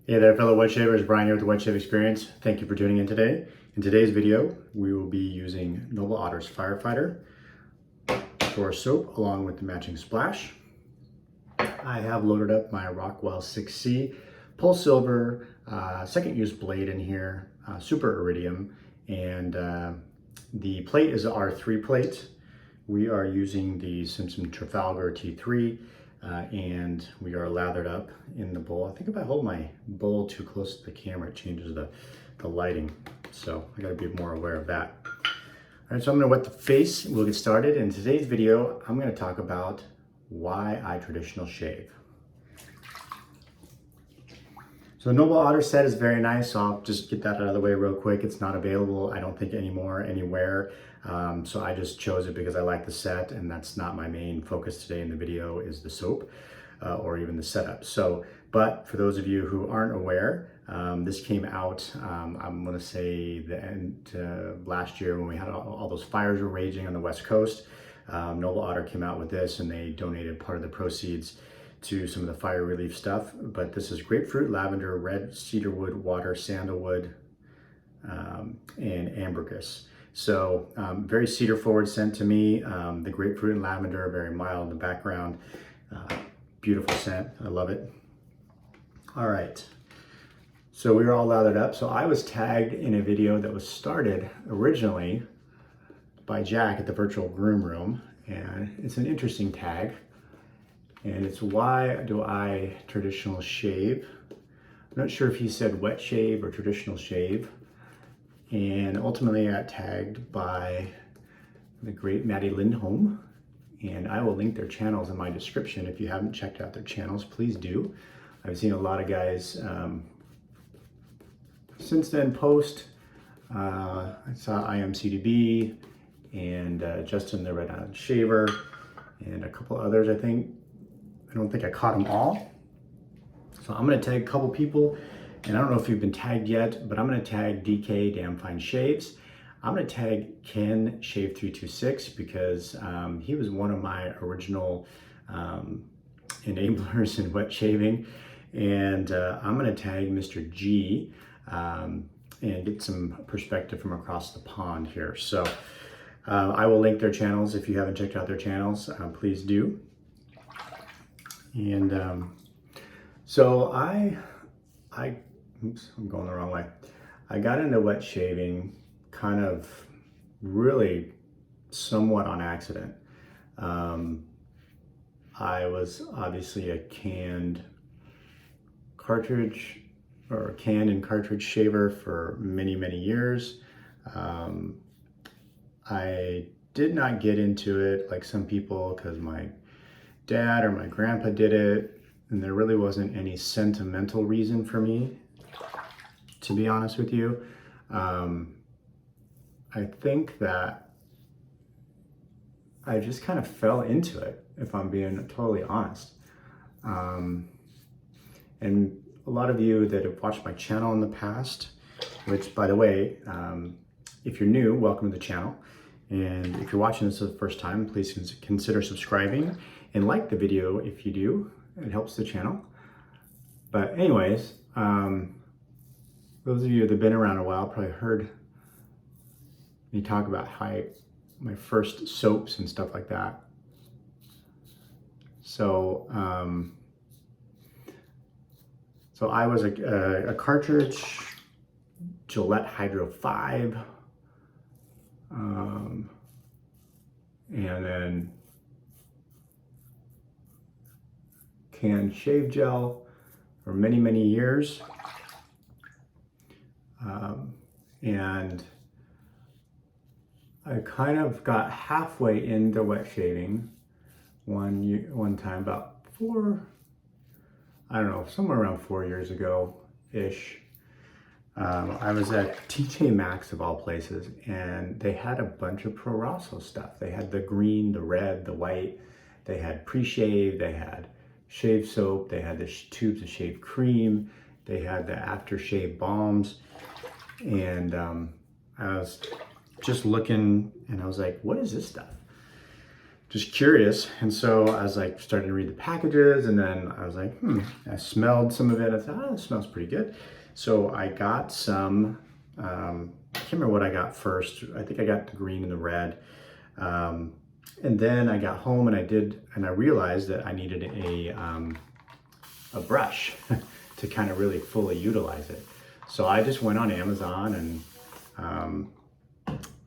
Hey there, fellow wet shavers. Brian here with the Wet Shave Experience. Thank you for tuning in today. In today's video, we will be using Noble Otter's Firefighter for soap along with the matching splash. I have loaded up my Rockwell 6C Pulse Silver second use blade in here, super iridium, and the plate is a R3 plate. We are using the Simpson Trafalgar T3. And we are lathered up in the bowl. I think if I hold my bowl too close to the camera, it changes the lighting. So I gotta be more aware of that. All right, so I'm gonna wet the face. We'll get started. In today's video, I'm gonna talk about why I traditional shave. So the Noble Otter set is very nice, so I'll just get that out of the way real quick. It's not available, I don't think, anymore, anywhere. So I just chose it because I like the set, and that's not my main focus today in the video is the soap or even the setup. So, but for those of you who aren't aware, this came out, I'm gonna say the end last year when we had all those fires were raging on the West Coast. Noble Otter came out with this and they donated part of the proceeds to some of the fire relief stuff. But this is grapefruit, lavender, red cedarwood, water, sandalwood, and ambergris. So very cedar forward scent to me. The grapefruit and lavender are very mild in the background. Beautiful scent, I love it. All right, so we were all lathered up. So I was tagged in a video that was started originally by Jack at the virtual Groom room. And it's an interesting tag. And it's why do I traditional shave? I'm not sure if he said wet shave or traditional shave. And ultimately I got tagged by the great Matti Lindholm. And I will link their channels in my description. If you haven't checked out their channels, please do. I've seen a lot of guys since then post. I saw IMCDB and Justin the Red Island Shaver and a couple others, I think. I don't think I caught them all. So I'm gonna tag a couple people, and I don't know if you've been tagged yet, but I'm gonna tag DK Damnfine Shaves. I'm gonna tag Ken Shave 326 because he was one of my original enablers in wet shaving. And I'm gonna tag Mr. G and get some perspective from across the pond here. So I will link their channels. If you haven't checked out their channels, please do. And so oops, I'm going the wrong way. I got into wet shaving kind of really somewhat on accident. I was obviously a canned cartridge or canned and cartridge shaver for many, many years. I did not get into it like some people because my dad or my grandpa did it, and there really wasn't any sentimental reason for me, to be honest with you. I think that I just kind of fell into it, if I'm being totally honest. And a lot of you that have watched my channel in the past, which by the way, if you're new, welcome to the channel. And if you're watching this for the first time, please consider subscribing and like the video if you do. It helps the channel. But anyways, those of you that have been around a while probably heard me talk about how my first soaps and stuff like that. So, so I was a cartridge, Gillette Hydro 5, and then canned shave gel for many, many years. And I kind of got halfway into wet shaving one time about somewhere around 4 years ago-ish. I was at TJ Maxx of all places, and they had a bunch of Pro Rosso stuff. They had the green, the red, the white. They had pre-shave, they had shave soap, they had the tubes of shave cream, they had the aftershave balms. And I was just looking and I was like, what is this stuff? just curious. And so I was like, starting to read the packages, and then I was like, I smelled some of it. I thought, oh, it smells pretty good. So I got some, I can't remember what I got first. I think I got the green and the red. And then I got home and I realized that I needed a brush to kind of really fully utilize it. So I just went on Amazon and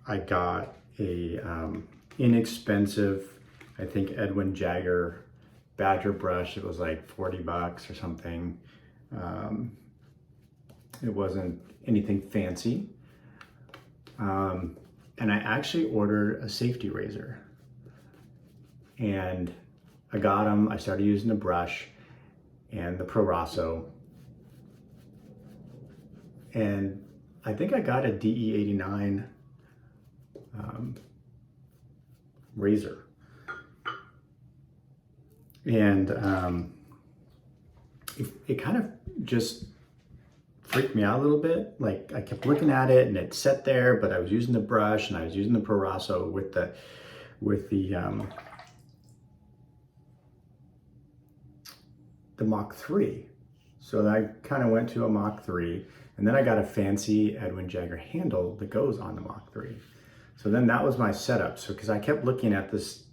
I got a inexpensive, I think Edwin Jagger Badger brush. It was like 40 bucks or something. It wasn't anything fancy. And I actually ordered a safety razor. And I got them, I started using the brush and the Proraso. And I think I got a DE89 razor. And it kind of just freaked me out a little bit. Like I kept looking at it and it sat there, but I was using the brush and I was using the Proraso with the Mach 3. So I kind of went to a Mach 3, and then I got a fancy Edwin Jagger handle that goes on the Mach 3. So then that was my setup. So because I kept looking at this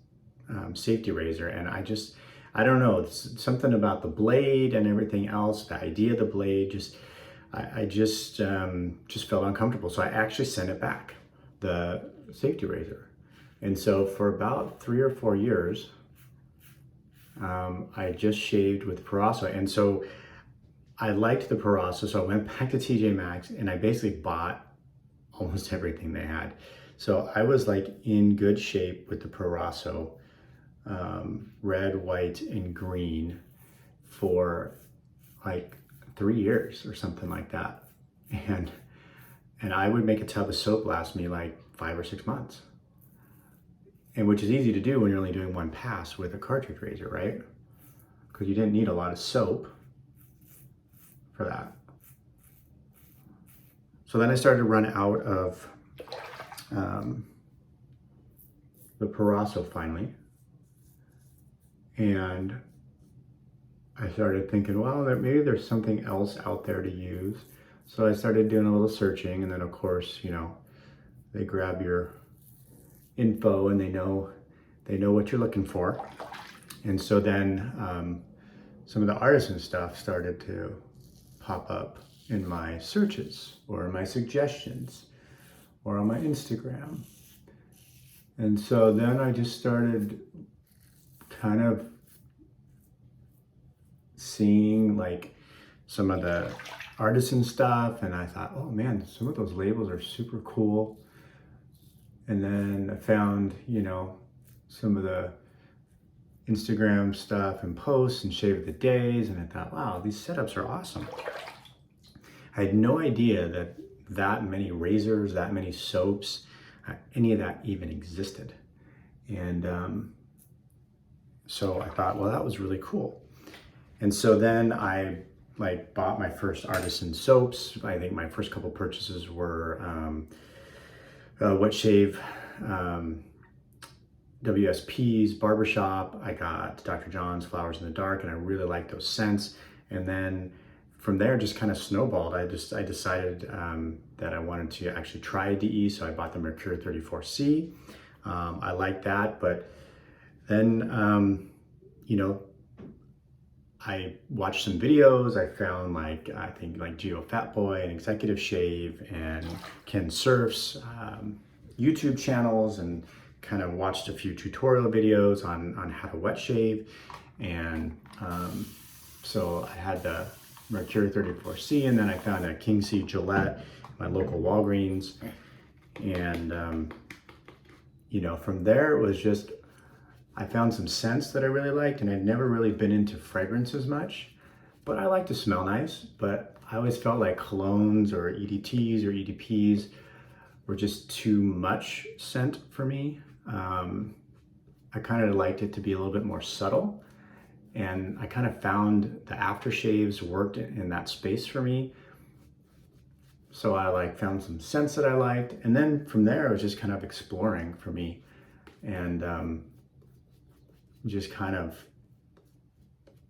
safety razor, and I don't know, it's something about the blade and everything else, the idea of the blade, I just felt uncomfortable. So I actually sent it back, the safety razor. And so for about 3 or 4 years, I just shaved with Proraso. And so I liked the Proraso, so I went back to TJ Maxx and I basically bought almost everything they had. So I was like in good shape with the Proraso, red, white, and green for like 3 years or something like that. And I would make a tub of soap last me like 5 or 6 months. And which is easy to do when you're only doing one pass with a cartridge razor, right? Because you didn't need a lot of soap for that. So then I started to run out of the Proraso finally. And I started thinking, well, maybe there's something else out there to use. So I started doing a little searching, and then of course, you know, they grab your info and they know what you're looking for. And so then some of the artisan stuff started to pop up in my searches or in my suggestions or on my Instagram. And so then I just started kind of seeing like some of the artisan stuff, and I thought, oh man, some of those labels are super cool. And then I found, you know, some of the Instagram stuff and posts and shave of the days, and I thought, wow, these setups are awesome. I had no idea that many razors, that many soaps, any of that even existed. And so I thought, well, that was really cool. And so then I like bought my first artisan soaps. I think my first couple purchases were Wet Shave, WSP's, Barbershop. I got Dr. John's Flowers in the Dark, and I really liked those scents. And then from there, just kind of snowballed. I decided that I wanted to actually try a DE, so I bought the Mercure 34C. I liked that, but then, you know, I watched some videos. I found like, I think like Geo Fatboy and Executive Shave and Ken Surf's YouTube channels, and kind of watched a few tutorial videos on how to wet shave. And so I had the Mercury 34C, and then I found a King C Gillette, my local Walgreens. And you know, from there it was just, I found some scents that I really liked, and I'd never really been into fragrances much, but I like to smell nice. But I always felt like colognes or EDTs or EDPs were just too much scent for me. I kind of liked it to be a little bit more subtle, and I kind of found the aftershaves worked in that space for me. So I like found some scents that I liked, and then from there it was just kind of exploring for me. And just kind of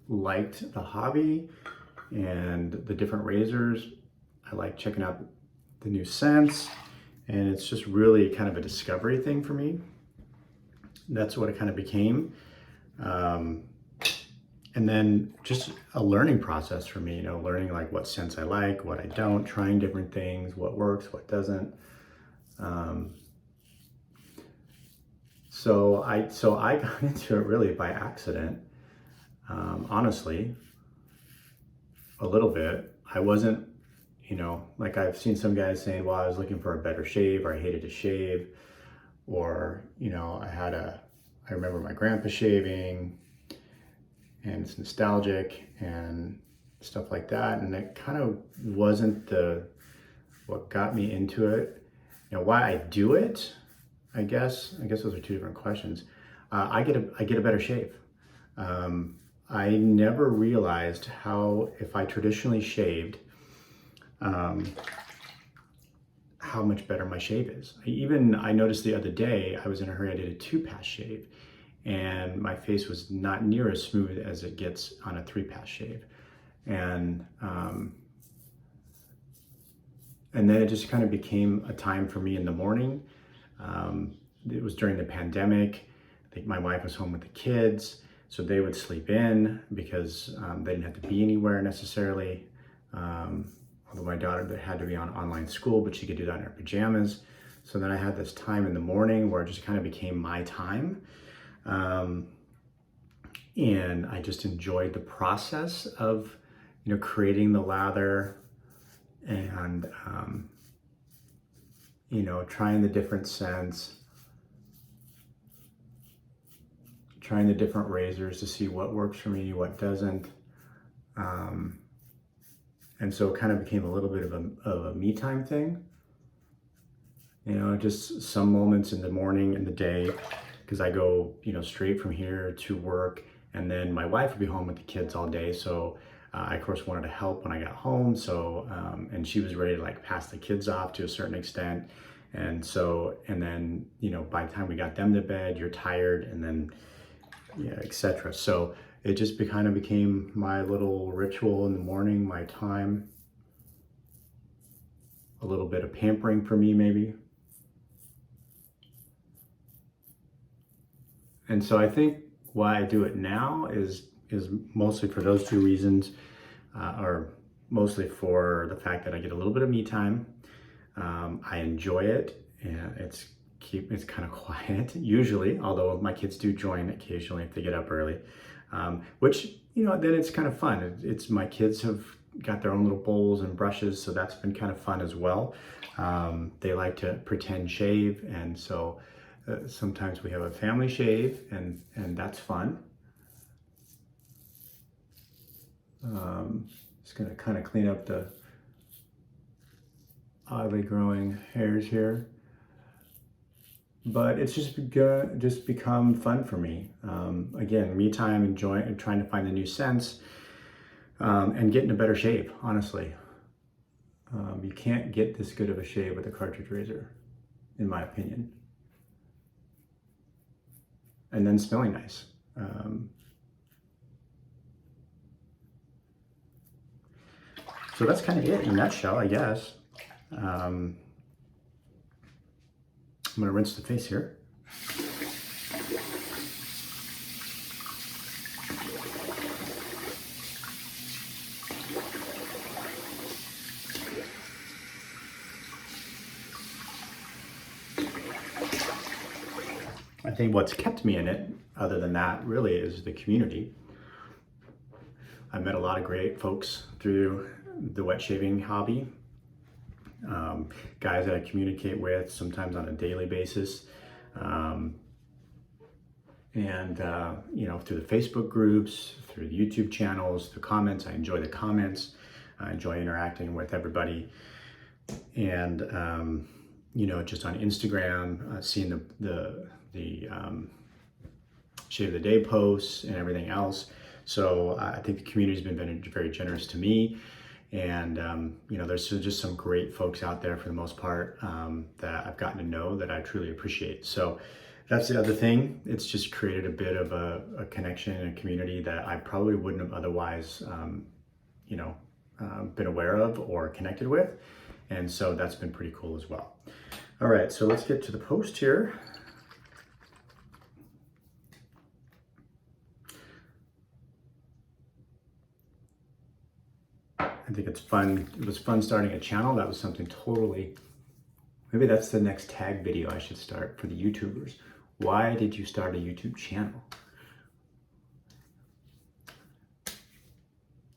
liked the hobby and the different razors. I like checking out the new scents, and it's just really kind of a discovery thing for me. That's what it kind of became. And then just a learning process for me, learning like what scents I like, what I don't, trying different things, what works, what doesn't. So I got into it really by accident. Honestly, a little bit. I wasn't, like I've seen some guys saying, well, I was looking for a better shave, or I hated to shave, or, I remember my grandpa shaving, and it's nostalgic and stuff like that. And it kind of wasn't what got me into it. Why I do it, I guess those are two different questions. I get a better shave. I never realized how, if I traditionally shaved, how much better my shave is. I noticed the other day, I was in a hurry, I did a 2-pass shave, and my face was not near as smooth as it gets on a 3-pass shave. And then it just kind of became a time for me in the morning. It was during the pandemic. I think my wife was home with the kids, so they would sleep in because they didn't have to be anywhere necessarily. Although my daughter had to be on online school, but she could do that in her pajamas. So then I had this time in the morning where it just kind of became my time. And I just enjoyed the process of, creating the lather and, trying the different scents, trying the different razors to see what works for me, what doesn't. And so it kind of became a little bit of a me time thing. Just some moments in the morning and the day, because I go, straight from here to work, and then my wife would be home with the kids all day. So I, of course, wanted to help when I got home. So, and she was ready to like pass the kids off to a certain extent. And then, by the time we got them to bed, you're tired, and then, etc. So it just kind of became my little ritual in the morning, my time, a little bit of pampering for me, maybe. And so I think why I do it now is mostly for those two reasons, or mostly for the fact that I get a little bit of me time. I enjoy it, and it's kind of quiet usually, although my kids do join occasionally if they get up early, which, then it's kind of fun. It's my kids have got their own little bowls and brushes, so that's been kind of fun as well. They like to pretend shave, and so sometimes we have a family shave, and that's fun. Just gonna kind of clean up the oddly growing hairs here, but it's just become fun for me. Again, me time, enjoying, trying to find the new scents, and getting a better shave. Honestly, you can't get this good of a shave with a cartridge razor, in my opinion. And then smelling nice. So that's kind of it in a nutshell, I guess. I'm gonna rinse the face here. I think what's kept me in it, other than that, really is the community. I've met a lot of great folks through the wet shaving hobby. Guys that I communicate with sometimes on a daily basis. Through the Facebook groups, through the YouTube channels, the comments. I enjoy the comments. I enjoy interacting with everybody. And, just on Instagram, seeing the Shave of the Day posts and everything else. So I think the community's been very, very generous to me. And, there's just some great folks out there for the most part that I've gotten to know that I truly appreciate. So That's the other thing. It's just created a bit of a connection and a community that I probably wouldn't have otherwise, been aware of or connected with. And so that's been pretty cool as well. All right, so let's get to the post here. I think it's fun. It was fun starting a channel. That was something totally, maybe that's the next tag video I should start for the YouTubers. Why did you start a YouTube channel?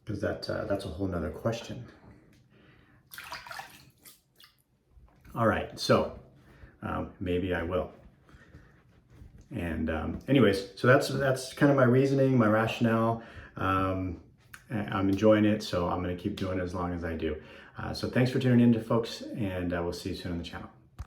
Because that's a whole nother question. All right, so maybe I will. And anyways, so that's kind of my reasoning, my rationale. I'm enjoying it, so I'm going to keep doing it as long as I do. So thanks for tuning in, folks, and we'll see you soon on the channel.